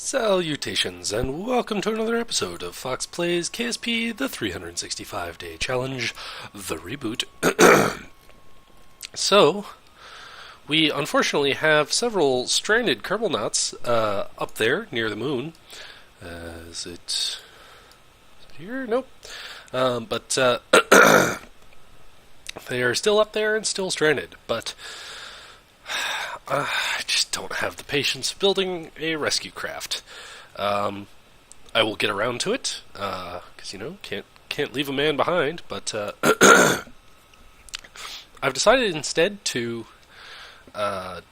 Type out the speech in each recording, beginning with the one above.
Salutations, and welcome to another episode of Foxx Plays KSP, the 365-day challenge, the reboot. So, we unfortunately have several stranded Kerbal up there near the moon. Is it here? Nope. But they are still up there and still stranded, but I just don't have the patience building a rescue craft. I will get around to it, because, can't leave a man behind, but I've decided instead to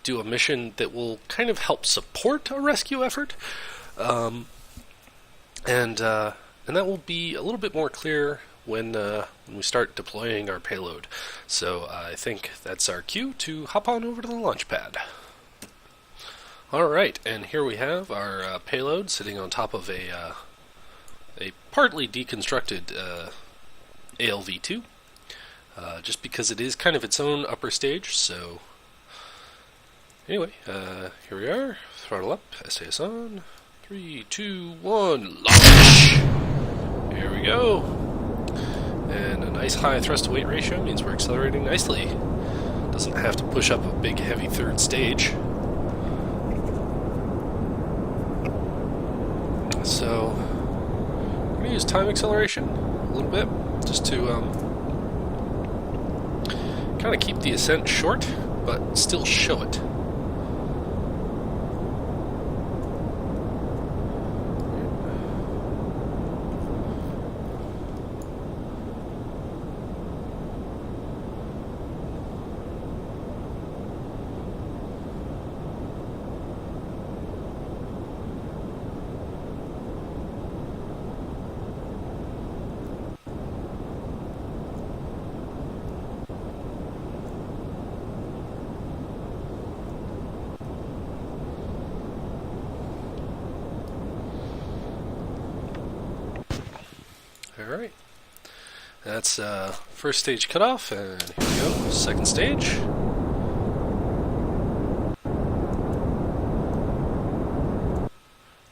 do a mission that will kind of help support a rescue effort, and that will be a little bit more clear when we start deploying our payload. So I think that's our cue to hop on over to the launch pad. Alright, and here we have our payload sitting on top of a partly deconstructed ALV-2, just because it is kind of its own upper stage. So anyway, here we are, throttle up, SAS on, 3, 2, 1, launch! Here we go. And a nice high thrust-to-weight ratio means we're accelerating nicely. Doesn't have to push up a big, heavy third stage. So, I'm going to use time acceleration a little bit, just to kind of keep the ascent short, but still show it. Alright, that's first stage cutoff, and here we go, second stage.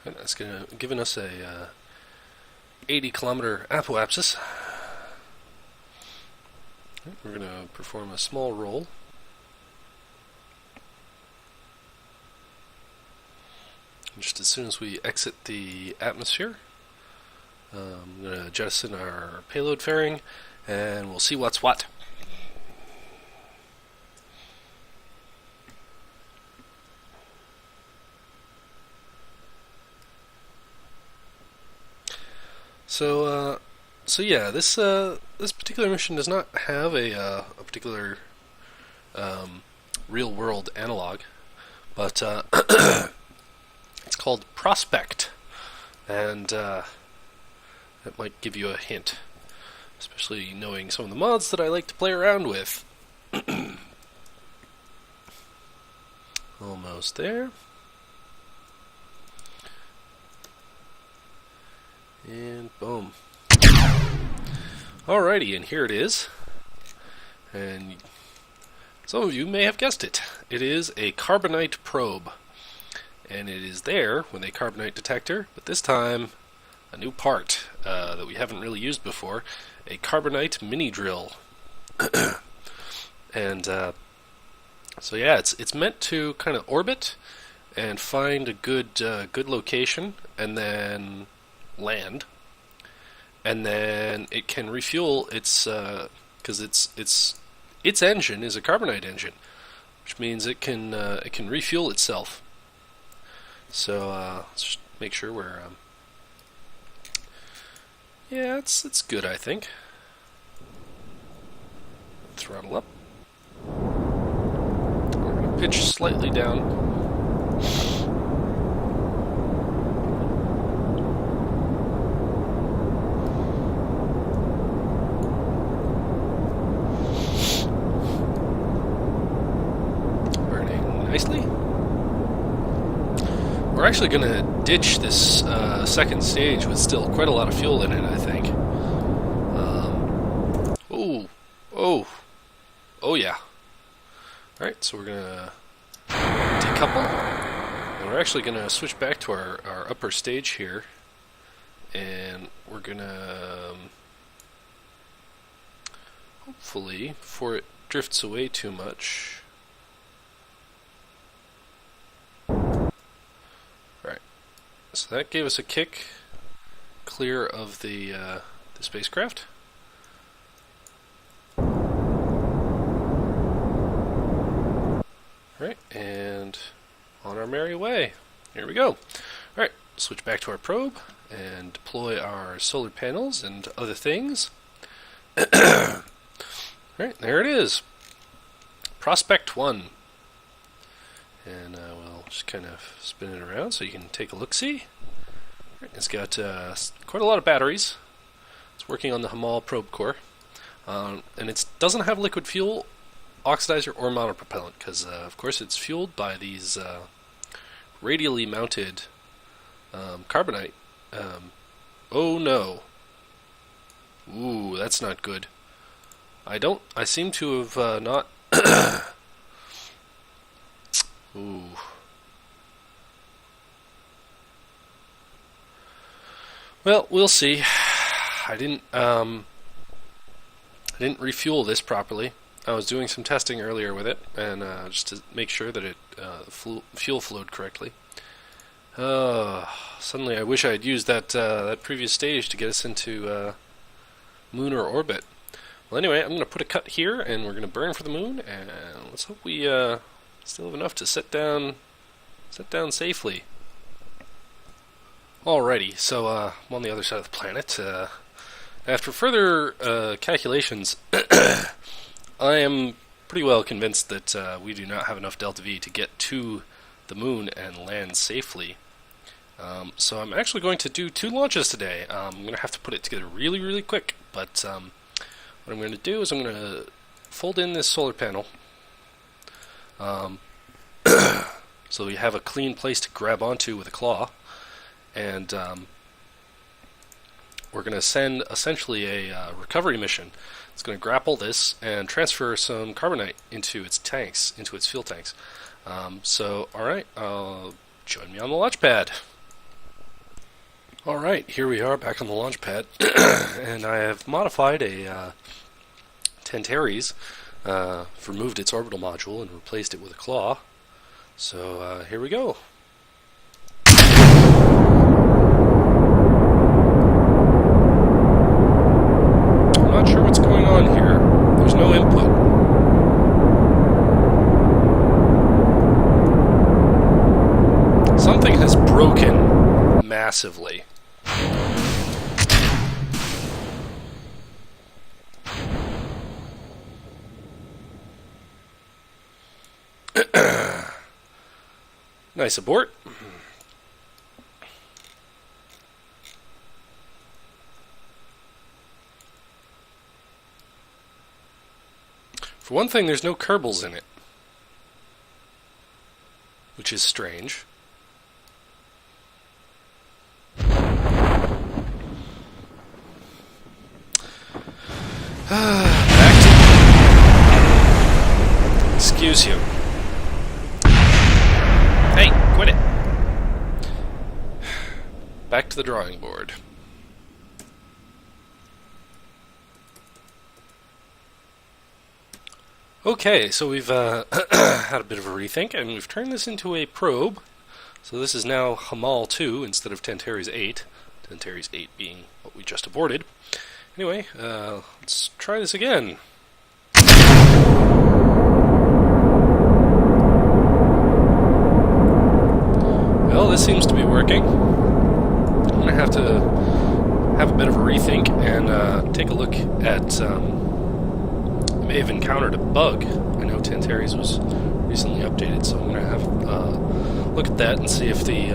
And that's giving us a 80-kilometer apoapsis. We're going to perform a small roll. Just as soon as we exit the atmosphere, I'm going to jettison our payload fairing, and we'll see what's what. So yeah, this particular mission does not have a particular real-world analog, but it's called Prospect, and that might give you a hint, especially knowing some of the mods that I like to play around with. Almost there. And boom. Alrighty, and here it is. And some of you may have guessed it. It is a carbonite probe. And it is there with a carbonite detector, but this time a new part that we haven't really used before, a carbonite mini drill. And so yeah, it's meant to kind of orbit and find a good location, and then land, and then it can refuel its because its engine is a carbonite engine, which means it can refuel itself. So let's just make sure we're yeah, it's good, I think. Throttle up. We're going to pitch slightly down. Burning nicely. We're actually going to ditch this second stage with still quite a lot of fuel in it, I think. Oh yeah. Alright, so we're going to decouple, and we're actually going to switch back to our upper stage here, and we're going to, hopefully, before it drifts away too much. Alright, so that gave us a kick clear of the spacecraft. Alright, and on our merry way. Here we go. Alright, switch back to our probe and deploy our solar panels and other things. Alright, there it is. Prospect 1. And we'll just kind of spin it around so you can take a look-see. It's got quite a lot of batteries. It's working on the Hamal probe core. And it doesn't have liquid fuel, oxidizer, or monopropellant, because of course it's fueled by these radially mounted carbonite. Oh no. Ooh, that's not good. I seem to have not... Ooh. Well, we'll see. I didn't refuel this properly. I was doing some testing earlier with it, and just to make sure that it fuel flowed correctly. Suddenly, I wish I had used that previous stage to get us into lunar orbit. Well, anyway, I'm going to put a cut here, and we're going to burn for the moon, and let's hope we still have enough to set down safely. Alrighty, so I'm on the other side of the planet. After further calculations, I am pretty well convinced that we do not have enough delta V to get to the moon and land safely. So I'm actually going to do 2 launches today. I'm going to have to put it together really, really quick, but what I'm going to do is I'm going to fold in this solar panel so we have a clean place to grab onto with a claw, and we're going to send essentially a recovery mission. It's going to grapple this and transfer some carbonite into its tanks, into its fuel tanks. So, alright, join me on the launch pad. Alright, here we are back on the launch pad, and I have modified a Tantares, removed its orbital module and replaced it with a claw. So, here we go. I'm not sure what's going on here. There's no input. Something has broken massively. Nice abort. For one thing, there's no Kerbals in it, which is strange. Excuse you. Hey, quit it. Back to the drawing board. Okay, so we've had a bit of a rethink, and we've turned this into a probe. So this is now Hamal 2 instead of Tantares 8. Tantares 8 being what we just aborted. Anyway, let's try this again. Well, this seems to be working. I'm going to have a bit of a rethink and take a look at... I may have encountered a bug. I know Tantares was recently updated, so I'm going to have a look at that and see if the...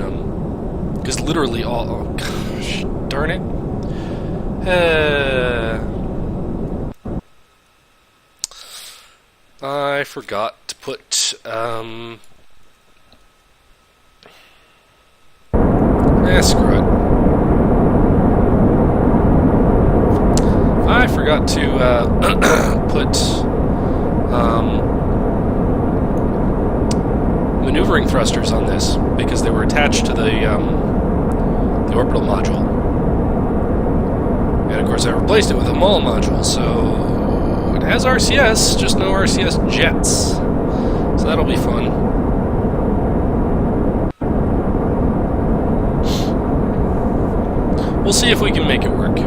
because literally all... Oh, gosh, darn it. I forgot to put... screw it. I forgot to put maneuvering thrusters on this because they were attached to the orbital module. And of course I replaced it with a MAL module, so it has RCS, just no RCS jets. So that'll be fun. We'll see if we can make it work.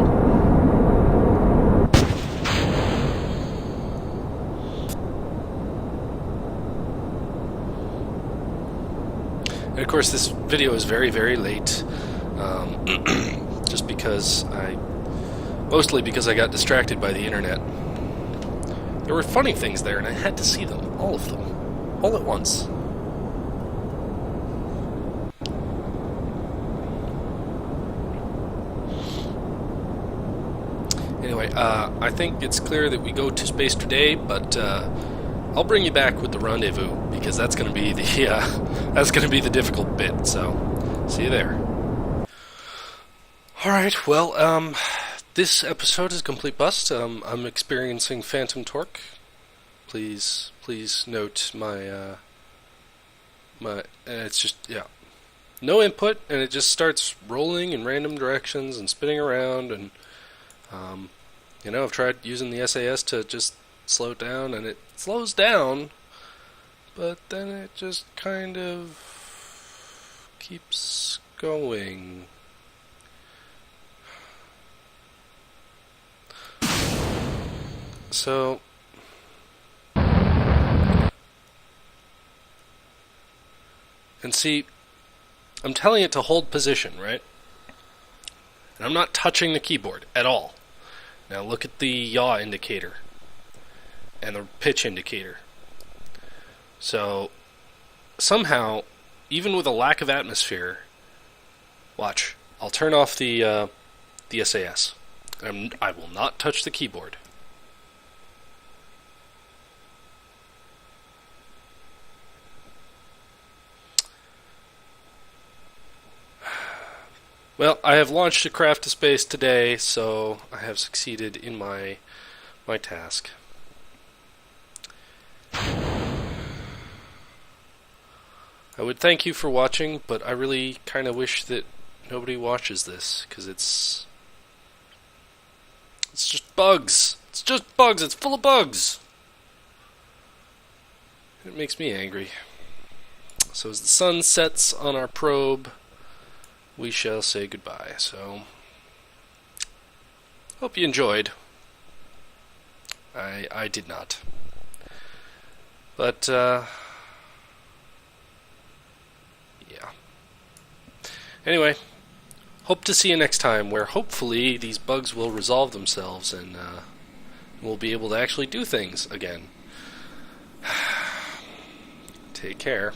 And of course this video is very, very late. Just because mostly because I got distracted by the internet. There were funny things there and I had to see them, all of them, all at once. Anyway, I think it's clear that we go to space today, but I'll bring you back with the rendezvous because that's going to be the difficult bit. So, see you there. All right. Well, this episode is a complete bust. I'm experiencing phantom torque. Please note my it's just no input, and it just starts rolling in random directions and spinning around and. I've tried using the SAS to just slow it down, and it slows down, but then it just kind of keeps going. So, and see, I'm telling it to hold position, right? And I'm not touching the keyboard at all. Now look at the yaw indicator and the pitch indicator. So somehow, even with a lack of atmosphere, watch, I'll turn off the SAS. I will not touch the keyboard. Well, I have launched a craft to space today, so I have succeeded in my task. I would thank you for watching, but I really kind of wish that nobody watches this, because it's just bugs. It's just bugs. It's full of bugs. It makes me angry. So as the sun sets on our probe, we shall say goodbye. So, hope you enjoyed. I did not. But, yeah. Anyway, hope to see you next time, where hopefully these bugs will resolve themselves and we'll be able to actually do things again. Take care.